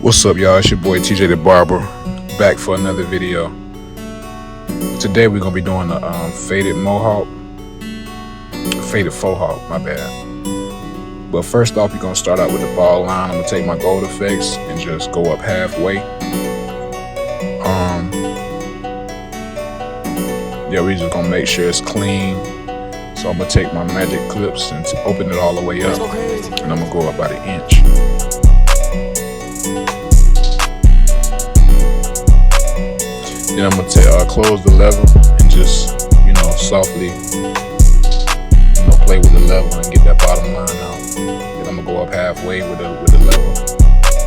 What's up, y'all? It's your boy TJ the Barber, back for another video. Today we're gonna be doing a faded Fohawk, my bad. But first off, you're gonna start out with the ball line. I'm gonna take my gold effects and just go up halfway. Yeah, we're just gonna make sure it's clean. So I'm gonna take my magic clips and open it all the way up, and I'm gonna go up about an inch. Then I'm gonna close the level and just, softly, play with the level and get that bottom line out. Then I'm gonna go up halfway with the level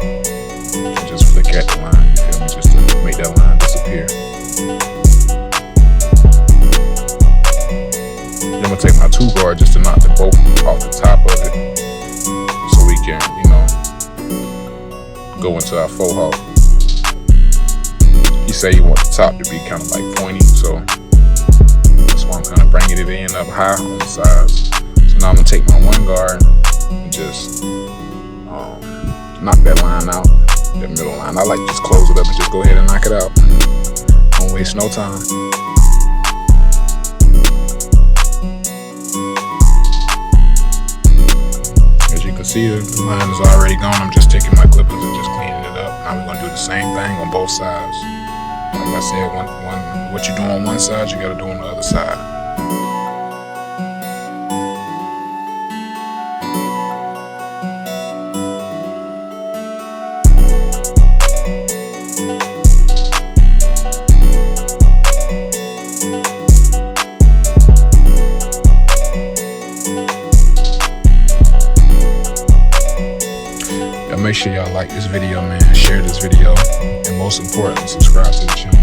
and just flick at the line, you feel me, just to make that line disappear. Then I'm gonna take my 2-guard just to knock the bolt off the top of it, so we can, go into our Fohawk. He said he wants the top to be kind of like pointy, so that's why I'm kind of bringing it in up high on the sides. So now I'm gonna take my 1-guard and just knock that line out, that middle line. I like to just close it up and just go ahead and knock it out. Don't waste no time. As you can see, the line is already gone. I'm just taking my clippers and just cleaning it up. Now we're gonna do the same thing on both sides. Like I said, what you do on one side, you gotta do on the other side. Make sure y'all like this video, man, share this video, and most importantly, subscribe to the channel.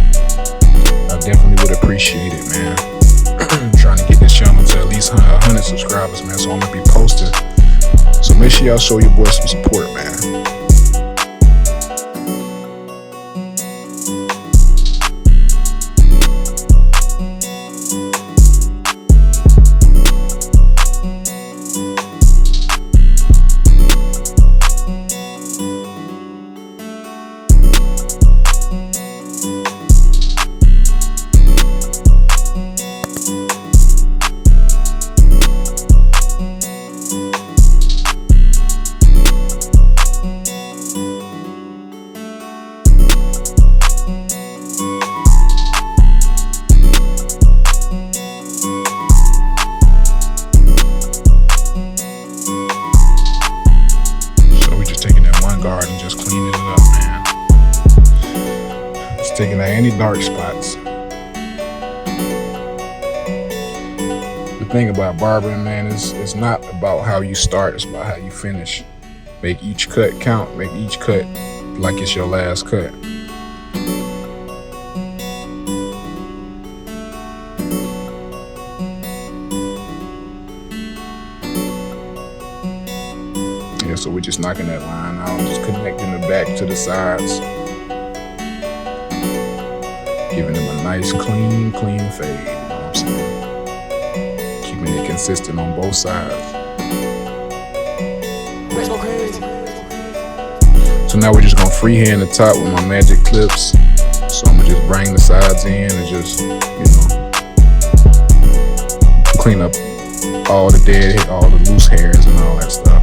I definitely would appreciate it, man. I'm trying to get this channel to at least 100 subscribers, man, so I'm gonna be posting. So make sure y'all show your boy some support, man. And just cleaning it up, man. Just taking out any dark spots. The thing about barbering, man, is it's not about how you start, it's about how you finish. Make each cut count, make each cut like it's your last cut. So we're just knocking that line out, just connecting the back to the sides, giving them a nice clean fade, you know what I'm saying? Keeping it consistent on both sides. So now we're just gonna freehand the top with my magic clips. So I'm gonna just bring the sides in and just, clean up all the dead, all the loose hairs and all that stuff,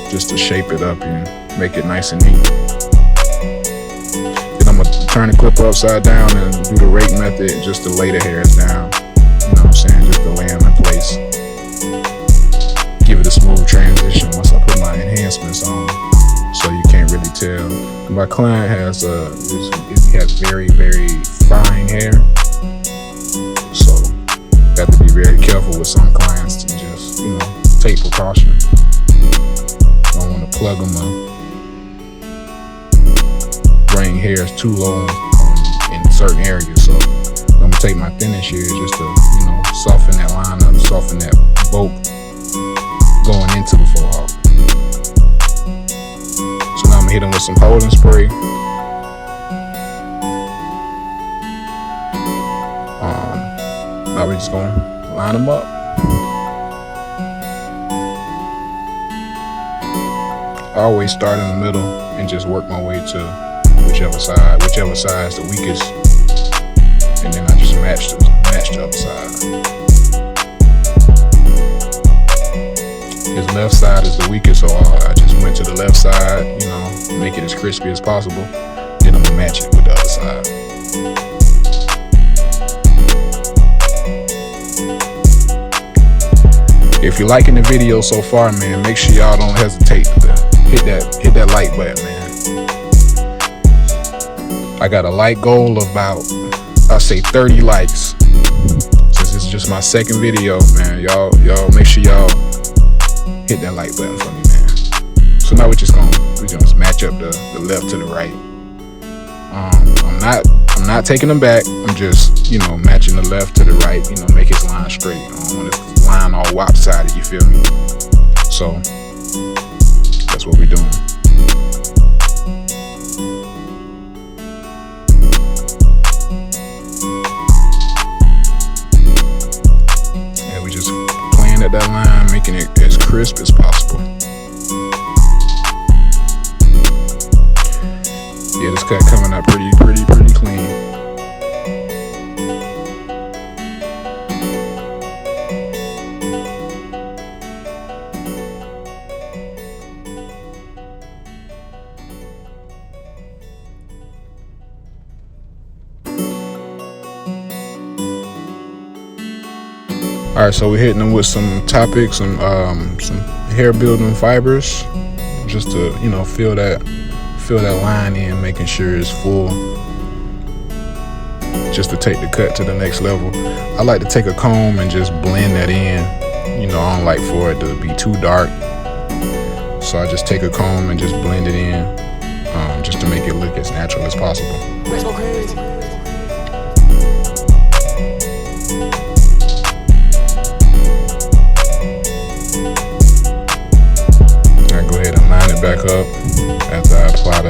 just to shape it up and make it nice and neat. Then I'm gonna turn the clip upside down and do the rake method just to lay the hairs down. You know what I'm saying? Just to lay them in place. Give it a smooth transition once I put my enhancements on, so you can't really tell. My client has he has very, very fine hair, so got to be very careful with some clients to just, take precaution. Don't want to plug them up, bring hairs too low in certain areas. So I'm gonna take my thinnest shears just to, soften that line up, soften that bolt going into the Fohawk. So now I'm gonna hit them with some holding spray. Now we're just gonna line them up. I always start in the middle and just work my way to whichever side is the weakest, and then I just match the other side. His left side is the weakest, so I just went to the left side, you know, make it as crispy as possible. Then I'm gonna match it with the other side. If you're liking the video so far, man, make sure y'all don't hesitate to hit that like button, man. I got a like goal of about, I say 30 likes. Since it's just my second video, man, y'all make sure y'all hit that like button for me, man. So now we just match up the left to the right. I'm not taking them back. I'm just, you know, matching the left to the right, you know, make his line straight. I don't want his line all lopsided, you feel me? So that's what we're doing. And we just playing at that line, making it as crisp as possible. Yeah, this cut coming out pretty clean. All right, so we're hitting them with some topics, some hair building fibers, just to, you know, fill that line in, making sure it's full, just to take the cut to the next level. I like to take a comb and just blend that in. You know, I don't like for it to be too dark, so I just take a comb and just blend it in, just to make it look as natural as possible. Let's go crazy. Back up after I apply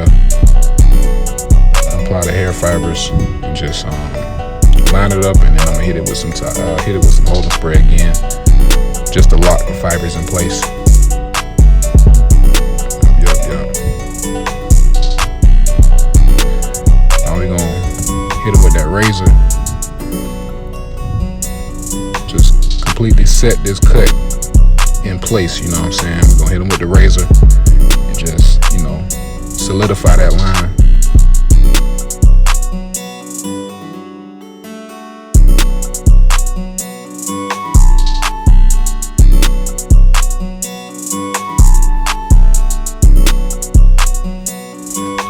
the hair fibers, and just line it up, and then I'm gonna hit it with some holding spray again, just to lock the fibers in place. Yup. Now we're gonna hit it with that razor, just completely set this cut in place. You know what I'm saying? We're gonna hit them with the razor. Just, you know, solidify that line.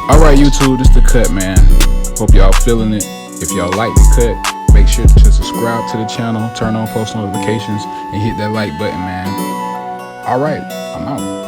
Alright, YouTube, this the cut, man. Hope y'all feeling it. If y'all like the cut, make sure to subscribe to the channel, turn on post notifications, and hit that like button, man. Alright, I'm out.